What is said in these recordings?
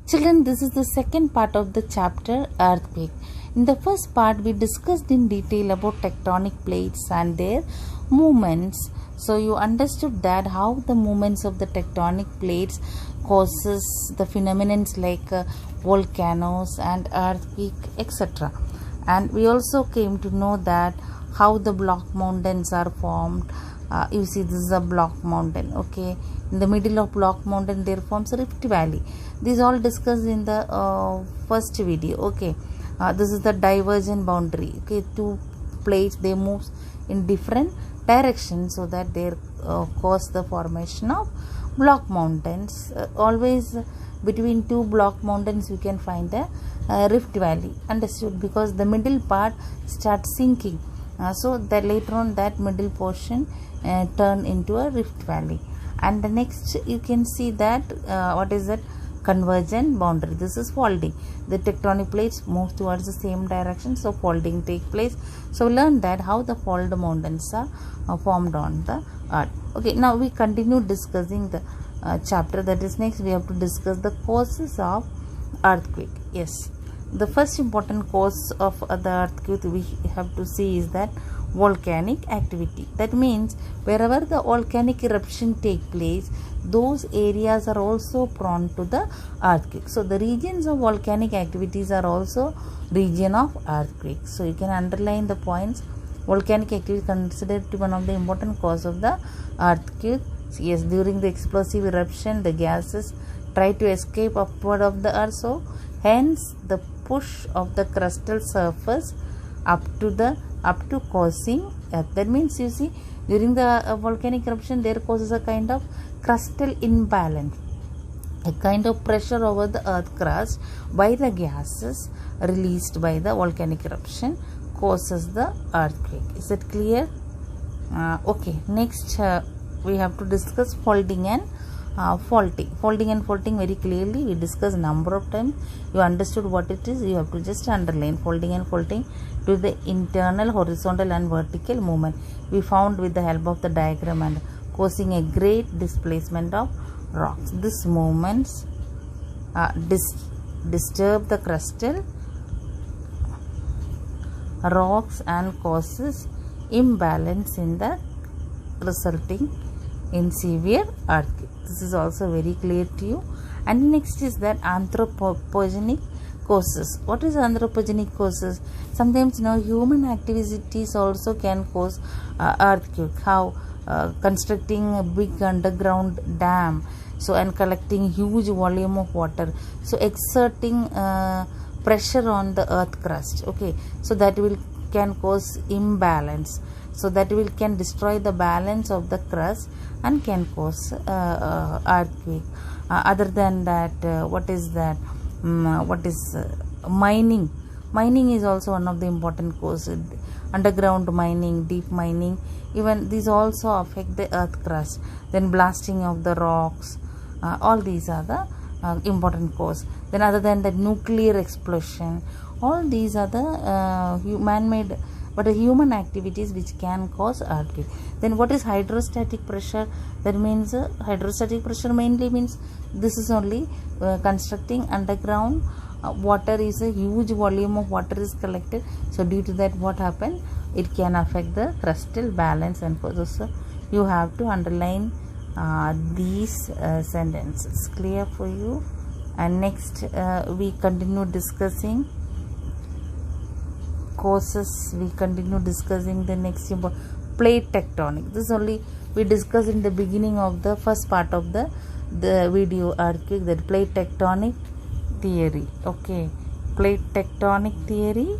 Children, this is the second part of the chapter Earthquake. In the first part, we discussed in detail about tectonic plates and their movements. So you understood that how the movements of the tectonic plates causes the phenomena like volcanoes and earthquake, etc. And we also came to know that how the block mountains are formed. You see, this is a block mountain. Okay, in the middle of block mountain there forms a rift valley. These all discussed in the first video. Okay, this is the divergent boundary. Okay, two plates, they move in different directions, so that they cause the formation of block mountains. Always between two block mountains you can find a rift valley. Understood? Because the middle part starts sinking. So that later on that middle portion turn into a rift valley. And the next you can see that what is that? Convergent boundary. This is folding. The tectonic plates move towards the same direction, so folding take place. So learn that how the fold mountains are formed on the earth. Okay, now we continue discussing the chapter. That is, next we have to discuss the causes of earthquake. Yes, the first important cause of the earthquake we have to see is that volcanic activity. That means wherever the volcanic eruption take place, those areas are also prone to the earthquake. So the regions of volcanic activities are also region of earthquake. So you can underline the points. Volcanic activity is considered to be one of the important cause of the earthquake. Yes, during the explosive eruption, the gases try to escape upward of the earth. So hence the push of the crustal surface up to causing earth. That means, you see, during the volcanic eruption there causes a kind of crustal imbalance, a kind of pressure over the earth crust by the gases released by the volcanic eruption causes the earthquake. Is it clear? Okay, next we have to discuss folding and faulting. Folding and faulting very clearly we discussed number of times. You understood what it is. You have to just underline folding and faulting to the internal horizontal and vertical movement we found with the help of the diagram and causing a great displacement of rocks. These movements disturb the crustal rocks and causes imbalance in the resulting in severe earthquake. This is also very clear to you. And next is that anthropogenic causes. What is anthropogenic causes? Sometimes human activities also can cause earthquake. How? Constructing a big underground dam, so and collecting huge volume of water, so exerting pressure on the earth crust. Okay, so that can cause imbalance. So that can destroy the balance of the crust and can cause earthquake. Other than that, what is that? What is mining? Mining is also one of the important causes. Underground mining, deep mining, even these also affect the earth crust. Then blasting of the rocks, all these are the important cause. Then other than that, nuclear explosion, all these are the man-made but human activities which can cause earthquake. Then what is hydrostatic pressure? That means hydrostatic pressure mainly means this is only constructing underground water, is a huge volume of water is collected. So due to that, what happened? It can affect the crustal balance and causes. So you have to underline these sentences. Clear for you? And next we continue discussing causes. We continue discussing the next plate tectonic. This only we discussed in the beginning of the first part of the video earthquake, that plate tectonic theory. Okay, plate tectonic theory.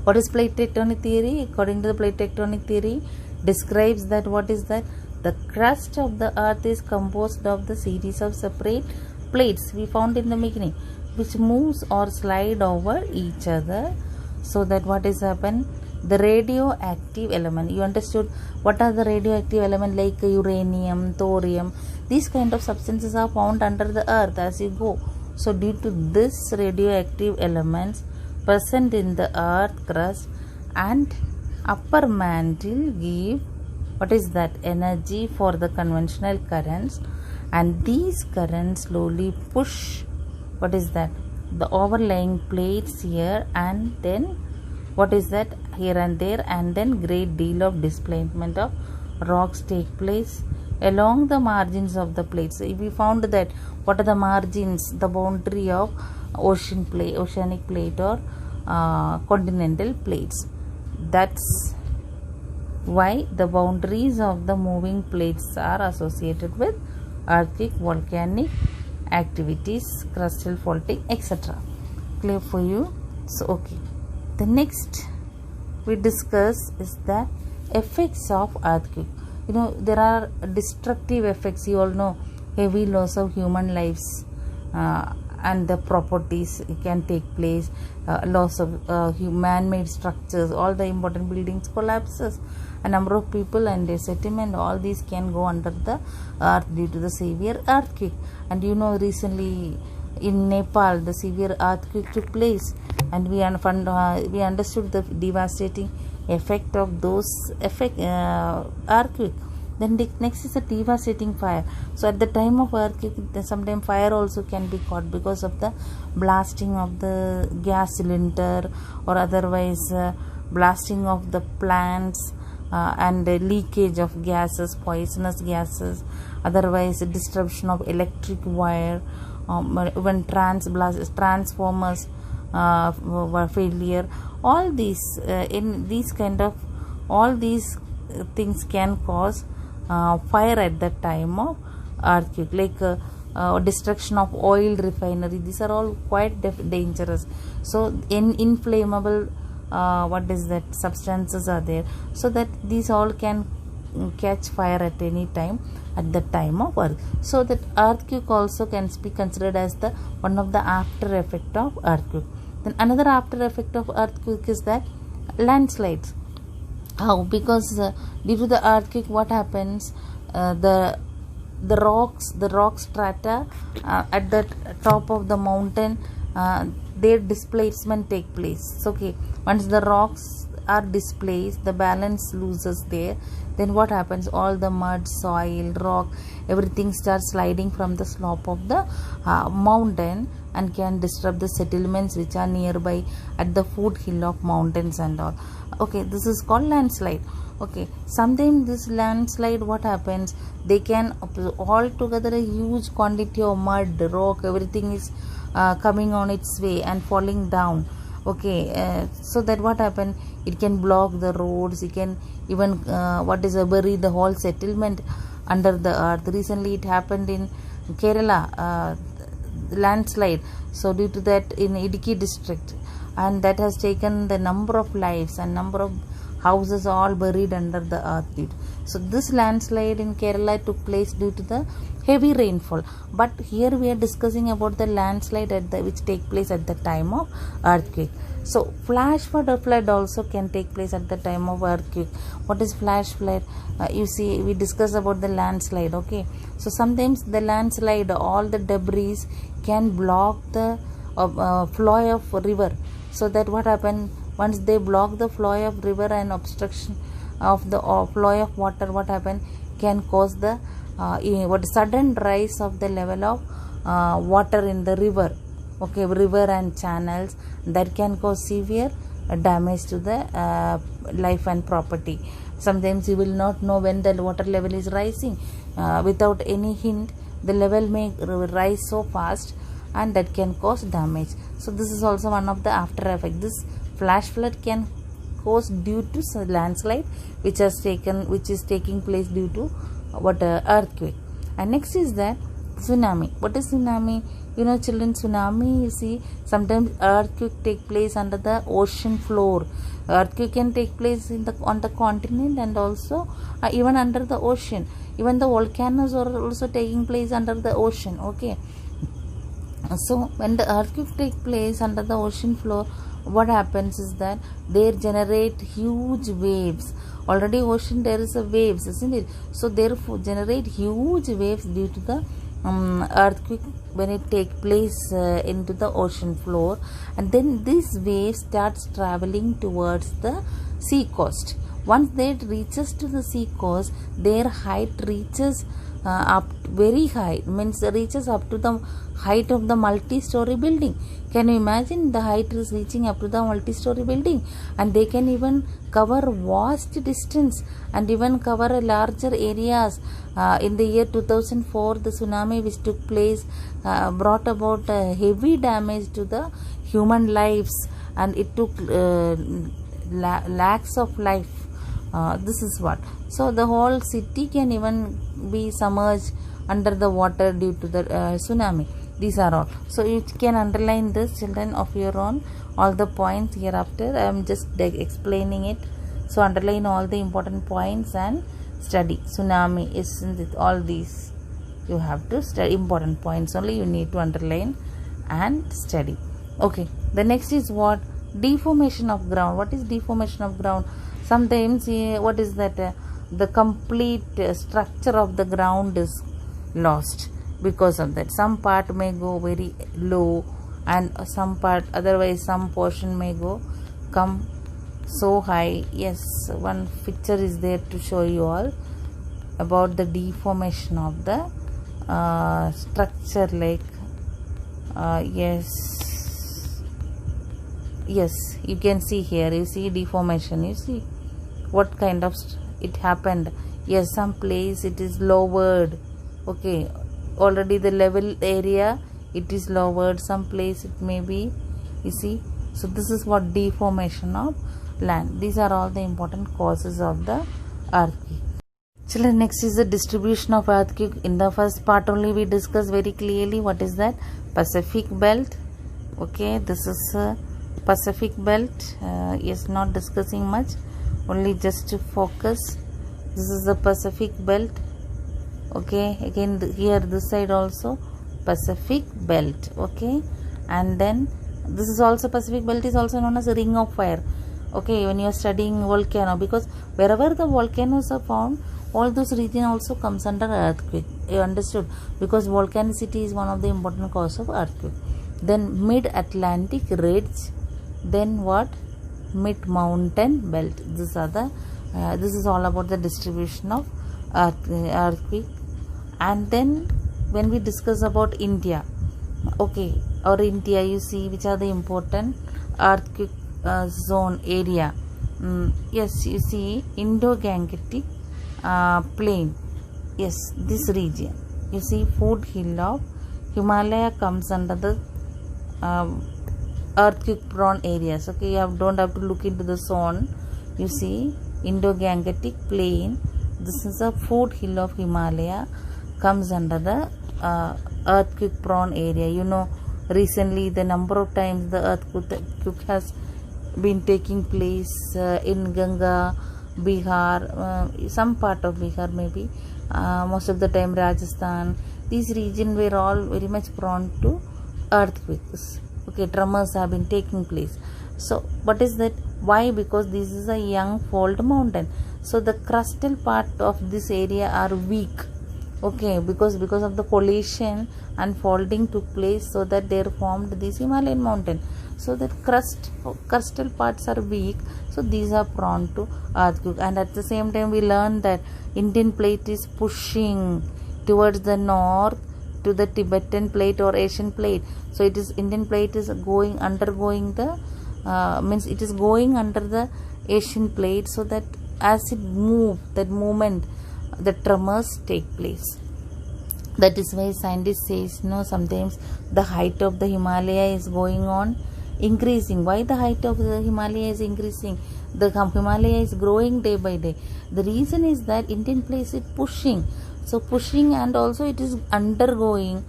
What is plate tectonic theory? According to the plate tectonic theory, describes that what is that? The crust of the earth is composed of the series of separate plates we found in the beginning, which moves or slide over each other. So that what is happened? The radioactive element. You understood what are the radioactive element, like uranium, thorium. These kind of substances are found under the earth as you go. So due to this radioactive elements present in the earth crust and upper mantle give what is that? Energy for the conventional currents and these currents slowly push what is that the overlying plates here, and then what is that here and there, and then great deal of displacement of rocks take place along the margins of the plates. So we found that what are the margins, the boundary of oceanic plate or continental plates. That's why the boundaries of the moving plates are associated with earthquake, volcanic activities, crustal faulting, etc. Clear for you? So okay, the next we discuss is the effects of earthquake. There are destructive effects. You all know, heavy loss of human lives and the properties can take place, loss of man-made structures, all the important buildings collapses, a number of people and their settlement, all these can go under the earth due to the severe earthquake. And recently in Nepal the severe earthquake took place, and we understood the devastating effect of those earthquake. Then next is a devastating fire. So at the time of earthquake, sometimes fire also can be caught because of the blasting of the gas cylinder, or otherwise blasting of the plants and the leakage of gases, poisonous gases, otherwise disruption of electric wire, when transformers were failure. All these all these things can cause fire at the time of earthquake, like destruction of oil refinery. These are all quite dangerous. So inflammable substances are there, so that these all can catch fire at any time at the time of earth. So that earthquake also can be considered as the one of the after effect of earthquake. Then another after effect of earthquake is that landslides. How? Because due to the earthquake, what happens? The rock strata at the top of the mountain, their displacement take place. Okay, once the rocks are displaced, the balance loses there. Then what happens? All the mud, soil, rock, everything starts sliding from the slope of the mountain, and can disrupt the settlements which are nearby at the foothill of mountains and all. Okay, this is called landslide. Okay, sometimes this landslide, what happens? They can all together a huge quantity of mud, rock, everything is coming on its way and falling down. Okay, so that what happen? It can block the roads. It can even bury the whole settlement under the earth. Recently, it happened in Kerala, landslide. So due to that, in Idukki district, and that has taken the number of lives, and number of houses all buried under the earth. So this landslide in Kerala took place due to the heavy rainfall. But here we are discussing about the landslide which take place at the time of earthquake. So flash flood also can take place at the time of earthquake. What is flash flood? You see, we discussed about the landslide. Okay, so sometimes the landslide, all the debris can block the flow of river. So that what happen? Once they block the flow of river and obstruction of the flow of water, what happen? Can cause the sudden rise of the level of water in the river. Okay, river and channels, that can cause severe damage to the life and property. Sometimes you will not know when the water level is rising. Without any hint, the level may rise so fast, and that can cause damage. So this is also one of the after effect. This flash flood can cause due to landslide which is taking place due to earthquake. And next is that tsunami. What is tsunami? Children, tsunami, you see, sometimes earthquake take place under the ocean floor. Earthquake can take place on the continent, and also even under the ocean. Even the volcanoes are also taking place under the ocean. Okay, so when the earthquake take place under the ocean floor, what happens is that they generate huge waves. Already ocean there is a waves, isn't it? So therefore generate huge waves due to the earthquake when it take place into the ocean floor, and then these waves starts traveling towards the sea coast. Once they reaches to the sea coast, their height reaches up very high, means reaches up to the height of the multi-story building. Can you imagine? The height is reaching up to the multi-story building, and they can even cover vast distance and even cover a larger areas. In the year 2004, the tsunami which took place brought about heavy damage to the human lives, and it took lakhs of life. This is what. So the whole city can even be submerged under the water due to the tsunami. These are all. So you can underline this, children, of your own, all the points hereafter. I am just explaining it. So underline all the important points and study. Tsunami is all these. You have to study important points only. You need to underline and study. Okay. The next is what? Deformation of ground. What is deformation of ground? Sometimes what is that? The complete structure of the ground is lost because of that. Some part may go very low, and some part, otherwise some portion may come so high. Yes, one picture is there to show you all about the deformation of the structure, like yes, you can see here. You see deformation. You see what kind of it happened. Yes, some place it is lowered. Okay, already the level area it is lowered. Some place it may be, you see. So this is what deformation of land. These are all the important causes of the earthquake. Children, next is the distribution of earthquake. In the first part only we discussed very clearly what is that? Pacific belt. Okay, this is Pacific belt. Yes, not discussing much, only just to focus. This is the Pacific belt. Okay, again here this side also Pacific belt. Okay, and then this is also Pacific belt is also known as a ring of fire. Okay, when you are studying volcano, because wherever the volcanoes are found, all those region also comes under earthquake. You understood? Because volcanicity is one of the important cause of earthquake. Then mid-Atlantic ridge. Then what? Mid-mountain belt. These are the this is all about the distribution of earthquake. And then when we discuss about India, okay, or India, you see which are the important earthquake zone area. Yes, you see Indo-Gangetic plain. Yes, this region. You see foothill of Himalaya comes under the earthquake prone areas. Okay, you don't have to look into the zone. You see Indo-Gangetic plain. This is a foothill of Himalaya, comes under the earthquake prone area. You know, recently the number of times the earthquake has been taking place in Ganga, Bihar, some part of Bihar maybe, most of the time Rajasthan. These regions were all very much prone to earthquakes. Okay, tremors have been taking place. So what is that? Why? Because this is a young fault mountain. So the crustal part of this area are weak. Okay, because of the collision and faulting took place, so that they formed this Himalayan mountain. So that crustal parts are weak, so these are prone to earthquake. And at the same time we learn that Indian plate is pushing towards the north to the Tibetan plate or Asian plate. So it is Indian plate is undergoing the means it is going under the Asian plate, so that as it moves, that movement, the tremors take place. That is why scientists says, sometimes the height of the Himalaya is going on increasing. Why the height of the Himalaya is increasing? The Himalaya is growing day by day. The reason is that Indian plate is pushing. So pushing, and also it is undergoing,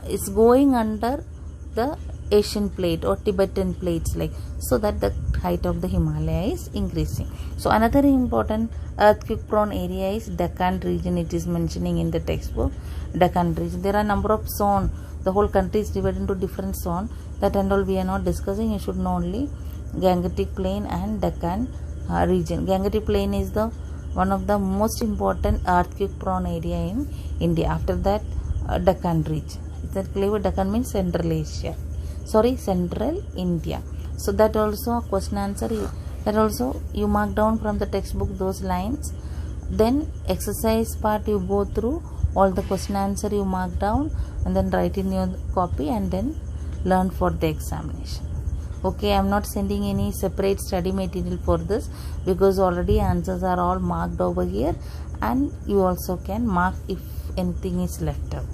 it's going under the Asian plate or Tibetan plates, like, so that the height of the Himalaya is increasing. So another important earthquake prone area is Deccan region. It is mentioning in the textbook, Deccan region. There are number of zones. The whole country is divided into different zones. That and all we are not discussing. You should know only Gangetic plain and Deccan region. Gangetic plain is the one of the most important earthquake prone area in India. After that, Deccan region. Is that clear? Deccan means Central Asia. Central India. So that also question answer. That also you mark down from the textbook those lines. Then exercise part you go through, all the question answer you mark down and then write in your copy and then learn for the examination. Okay, I am not sending any separate study material for this because already answers are all marked over here, and you also can mark if anything is left out.